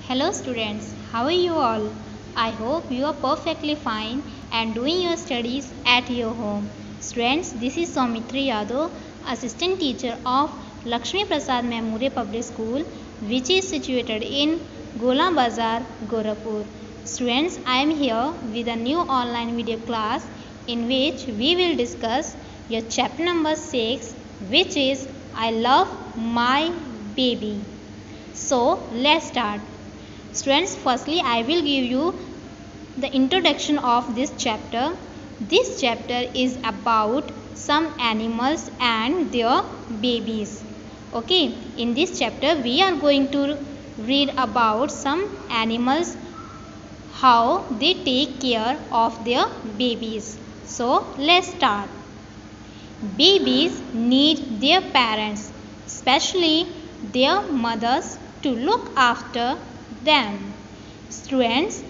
Hello students, how are you all? I hope you are perfectly fine and doing your studies at your home. Students, this is Saumitri Yadav, Assistant Teacher of Lakshmi Prasad Memorial Public School, which is situated in Gola Bazar, Gorakhpur. Students, I am here with a new online video class in which we will discuss your chapter number 6, which is I Love My Baby. So, let's start. Students, firstly I will give you the introduction of this chapter. This chapter is about some animals and their babies. Okay, in this chapter we are going to read about some animals, how they take care of their babies. So, let's start. Babies need their parents, especially their mothers, to look after them. Students,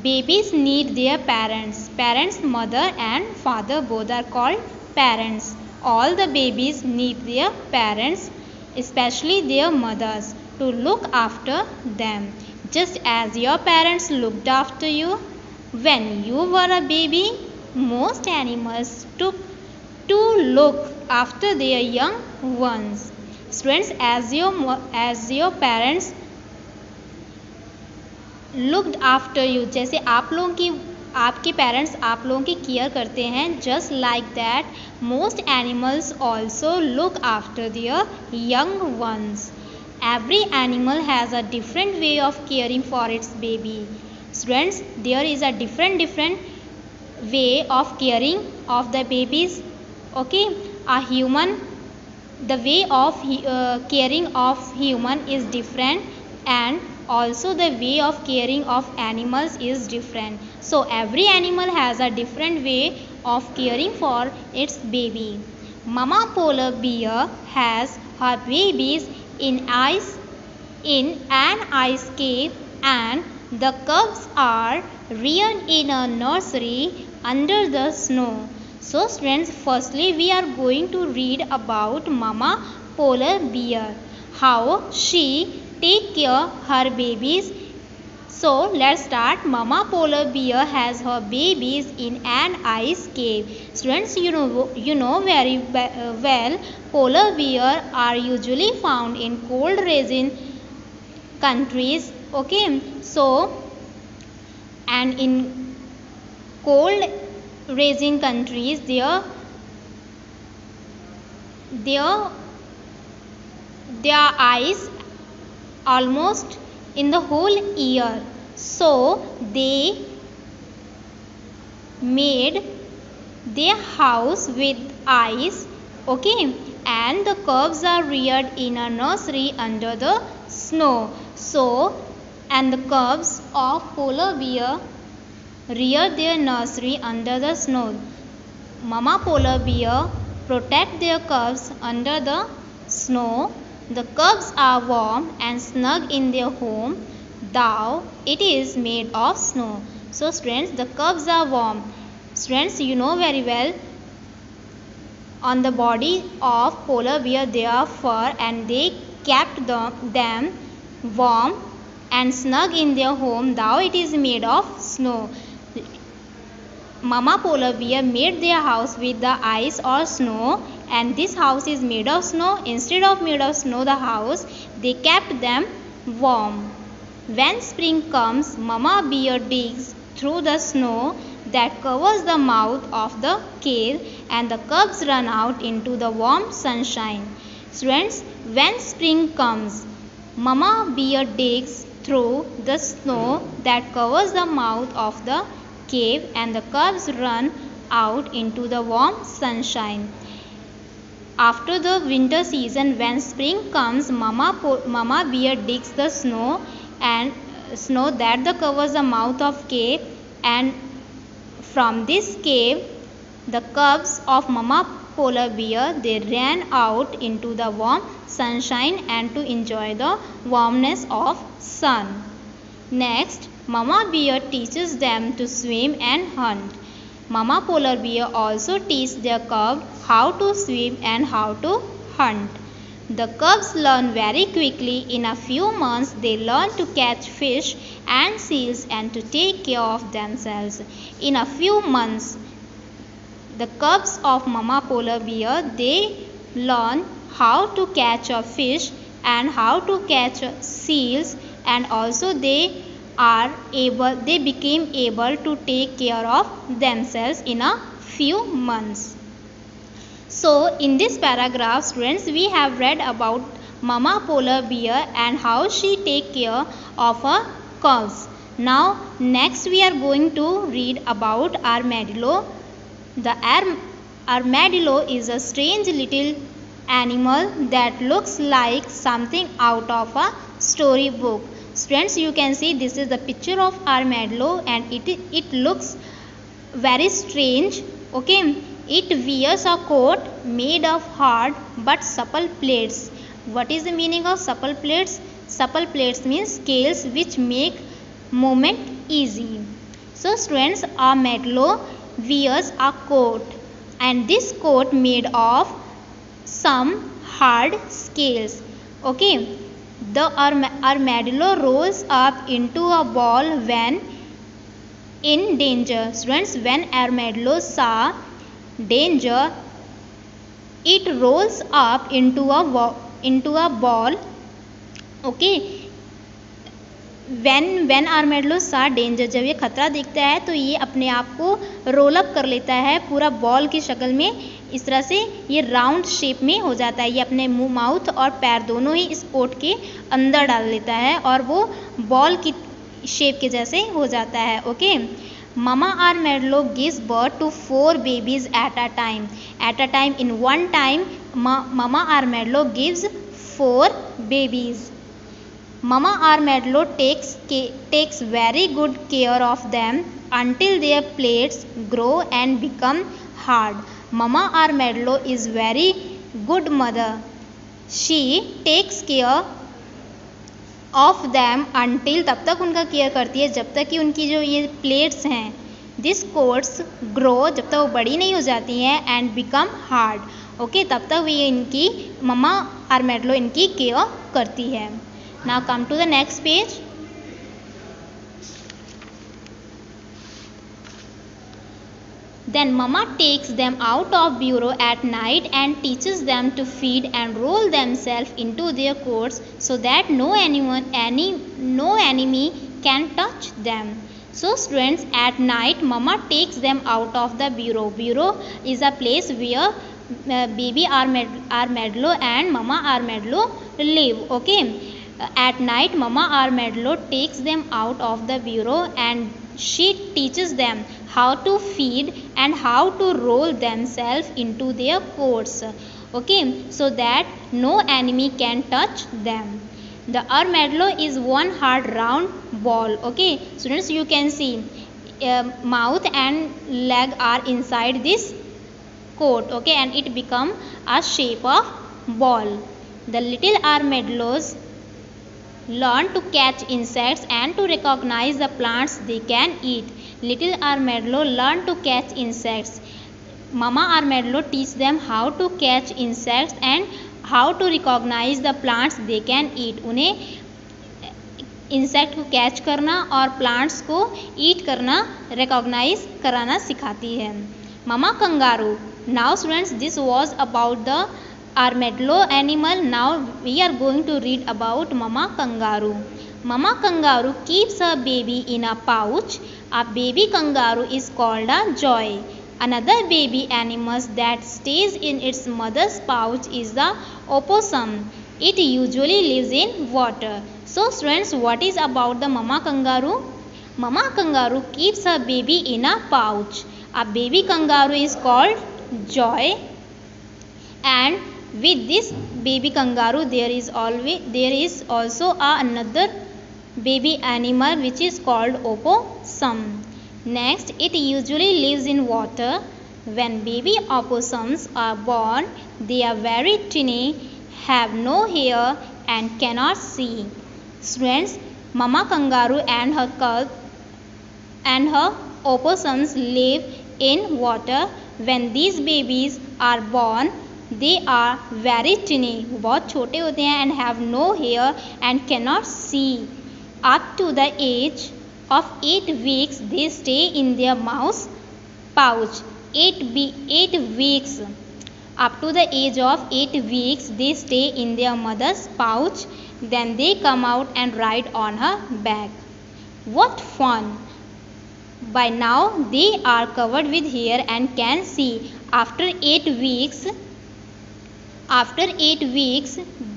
babies need their parents. Parents, mother and father both are called parents. All the babies need their parents, especially their mothers, to look after them. Just as your parents looked after you when you were a baby, most animals took to look after their young ones. Students, as your parents looked after you, जैसे आप लोगों की आपके parents आप लोगों की care करते हैं, just like that most animals also look after their young ones. Every animal has a different way of caring for its baby. Students, there is a different way of caring of the babies. Okay, a human, the way of caring of human is different, and also the way of caring of animals is different. So every animal has a different way of caring for its baby. Mama polar bear has her babies in an ice cave, and the cubs are reared in a nursery under the snow. So students, firstly we are going to read about Mama polar bear, how she take care her babies. So let's start. Mama polar bear has her babies in an ice cave. Students, you know very well, polar bear are usually found in cold region countries. Okay, so and in cold region countries their eyes almost in the whole year. So they made their house with ice. Okay, and the cubs are reared in a nursery under the snow. So and the cubs of polar bear rear their nursery under the snow. Mama polar bear protect their cubs under the snow. The cubs are warm and snug in their home, though it is made of snow. So students, the cubs are warm. Students, you know very well, on the body of polar bear there are fur, and they kept them warm and snug in their home, though it is made of snow. Mama polar bear made their house with the ice or snow, and this house is made of snow. Instead of made of snow the house, they kept them warm. When spring comes, Mama bear digs through the snow that covers the mouth of the cave, and the cubs run out into the warm sunshine. Students, when spring comes, Mama bear digs through the snow that covers the mouth of the cave, and the cubs run out into the warm sunshine. After the winter season, when spring comes, Mama bear digs the snow that covers the mouth of cave, and from this cave the cubs of Mama polar bear, they ran out into the warm sunshine and to enjoy the warmness of sun. Next, Mama bear teaches them to swim and hunt. Mama polar bear also teaches their cub how to swim and how to hunt. The cubs learn very quickly. In a few months, they learn to catch fish and seals and to take care of themselves. In a few months, the cubs of Mama Polar Bear, they learn how to catch a fish and how to catch seals, and also they became able to take care of themselves in a few months. So in this paragraph, students, we have read about Mama Polar Bear and how she take care of her cubs. Now next we are going to read about armadillo. The armadillo is a strange little animal that looks like something out of a storybook. Students, you can see this is the picture of armadillo and it looks very strange. Okay, it wears a coat made of hard but supple plates. What is the meaning of supple plates? Supple plates means scales which make movement easy. So students, armadillo wears a coat, and this coat made of some hard scales. Okay, the armadillo rolls up into a ball when in danger. Students, when armadillo saw danger, it rolls up into a ball. Okay, when armadillo saw danger, जब ये खतरा दिखता है तो ये अपने आप को रोल अप कर लेता है पूरा बॉल की शक्ल में. इस तरह से ये राउंड शेप में हो जाता है. ये अपने मुंह, माउथ और पैर दोनों ही इस कोट के अंदर डाल लेता है और वो बॉल की शेप के जैसे हो जाता है. Okay, Mama armadillo gives birth to 4 babies at a time. At a time, in one time, Mama armadillo gives 4 babies. Mama armadillo takes very good care of them until their plates grow and become hard. Mama armadillo is very good mother. She takes care of them until, तब तक उनका care करती है जब तक कि उनकी जो ये प्लेट्स हैं, दिस कोट्स ग्रो, जब तक वो बड़ी नहीं हो जाती हैं, एंड बिकम हार्ड. ओके, तब तक ये इनकी मम्मा आर्मेडलो इनकी केयर करती है. Now come to the next page. Then mama takes them out of burrow at night and teaches them to feed and roll themselves into their coats so that no enemy can touch them. So students, at night mama takes them out of the burrow. Burrow is a place where baby armadillo and mama armadillo live. Okay, at night mama armadillo takes them out of the burrow and she teaches them how to feed and how to roll themselves into their coats. Okay, so that no enemy can touch them. The armadillo is one hard round ball. Okay, students, you can see mouth and leg are inside this coat. Okay, and it become a shape of ball. The little armadillos learn to catch insects and to recognize the plants they can eat. Little armadillo learn to catch insects. Mama armadillo teach them how to catch insects and how to recognize the plants they can eat. उन्हें insect को catch करना और plants को ईट करना, recognise कराना सिखाती है. Mama kangaroo. Now students, this was about the armadillo animal. Now we are going to read about mama kangaroo. Mama kangaroo keeps her baby in a pouch. A baby kangaroo is called a joy. Another baby animal that stays in its mother's pouch is the opossum. It usually lives in water. So students, what is about the mama kangaroo? Mama kangaroo keeps her baby in a pouch. A baby kangaroo is called joy, and with this baby kangaroo there is also another baby animal which is called opossum. Next, it usually lives in water. When baby opossums are born, they are very tiny, have no hair and cannot see. Students, mama kangaroo and her opossums live in water. When these babies are born, they are very tiny, वो बहुत छोटे होते हैं, and have no hair and can not see. Up to the age of 8 weeks they stay in their mom's pouch. 8 weeks, up to the age of 8 weeks they stay in their mother's pouch, then they come out and ride on her back. What fun! By now they are covered with hair and can see. After 8 weeks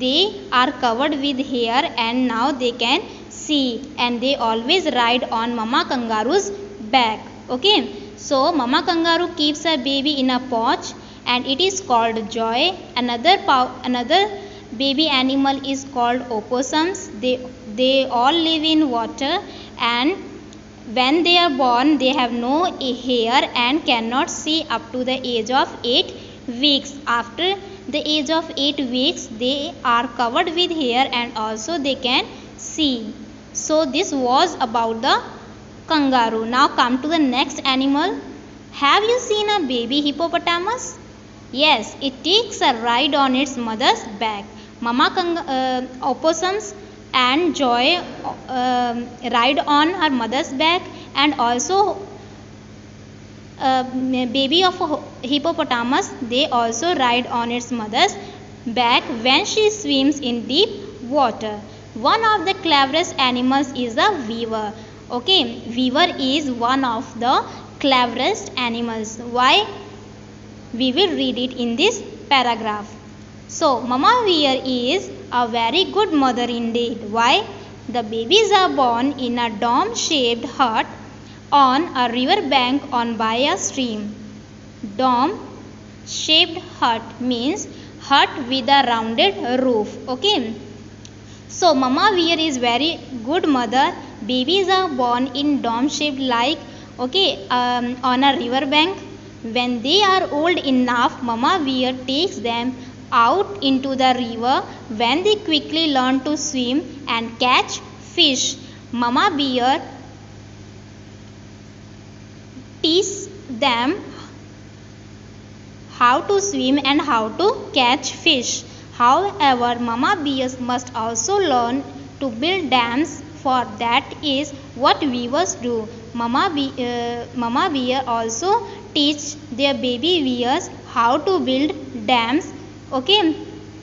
they are covered with hair and now they can see, and they always ride on mama kangaroo's back. Okay, so mama kangaroo keeps a baby in a pouch and it is called joy. Another baby animal is called opossums. They all live in water, and when they are born they have no hair and cannot see up to the age of 8 weeks. After the age of 8 weeks they are covered with hair and also they can see. So this was about the kangaroo. Now come to the next animal. Have you seen a baby hippopotamus? Yes, it takes a ride on its mother's back. Opossums and joy ride on her mother's back, and also baby of hippopotamus, they also ride on its mother's back when she swims in deep water. One of the cleverest animals is the weaver. Okay, weaver is one of the cleverest animals. Why? We will read it in this paragraph. So mama weaver is a very good mother indeed. Why? The babies are born in a dome shaped hut on a river bank on by a stream. Dome shaped hut means hut with a rounded roof. Okay, so mama weaver is very good mother. Babies are born in dome shaped like on a river bank. When they are old enough, mama weaver takes them out into the river when they quickly learn to swim and catch fish. Mama bear teach them how to swim and how to catch fish. However, mama bears must also learn to build dams, for that is what weavers do. Mama bear also teach their baby bears how to build dams. Okay,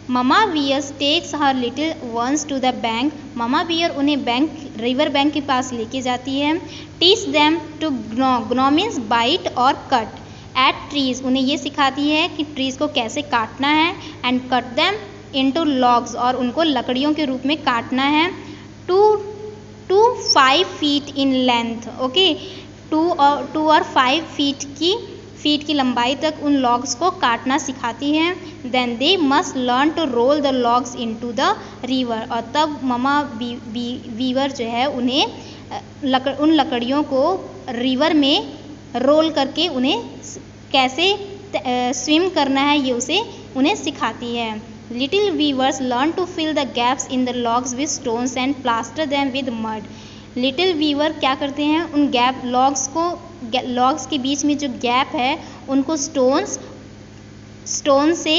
mama bear takes her little ones to the bank. mama bear उन्हें river bank के पास लेके जाती है. Teach them to gnaw means bite or cut at trees. उन्हें ये सिखाती है कि ट्रीज को कैसे काटना है. and cut them into logs, और उनको लकड़ियों के रूप में काटना है. 2 to 5 feet in length. Okay, 2 और 5 फीट की लंबाई तक उन लॉग्स को काटना सिखाती है. Then they must learn to roll the logs into the river. और तब ममा वीवर जो है उन्हें उन लकड़ियों को रिवर में रोल करके उन्हें कैसे स्विम करना है ये उन्हें सिखाती है. Little beavers learn to fill the gaps in the logs with stones and plaster them with mud. Little beaver क्या करते हैं, उन लॉग्स के बीच में जो गैप है उनको स्टोन से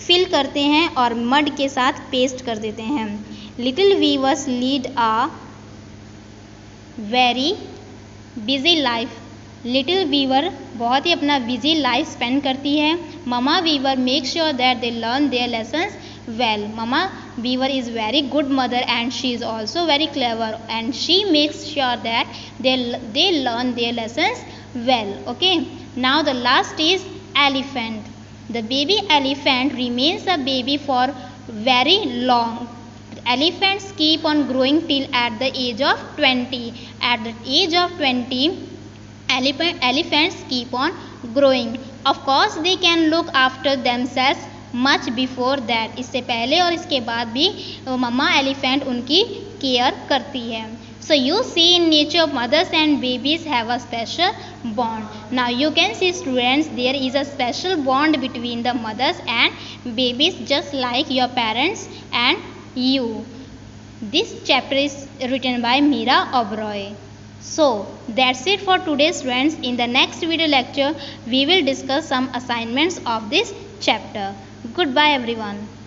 फिल करते हैं और मड के साथ पेस्ट कर देते हैं. Little beavers lead a very busy life. Little beaver बहुत ही अपना बिजी लाइफ स्पेंड करती है. Mama beaver make sure that they learn their lessons well. Mama beaver is very good mother and she is also very clever, and she makes sure that they learn their lessons well. Okay, now the last is elephant. The baby elephant remains a baby for very long. Elephants keep on growing till at the age of 20. At the age of 20, elephants keep on growing. Of course they can look after themselves much before that. इससे पहले और इसके बाद भी मम्मा elephant उनकी care करती है. So you see in nature mothers and babies have a special bond. Now you can see students there is a special bond between the mothers and babies just like your parents and you. This chapter is written by Meera Oberoi. So that's it for today students. In the next video lecture we will discuss some assignments of this chapter. Goodbye everyone.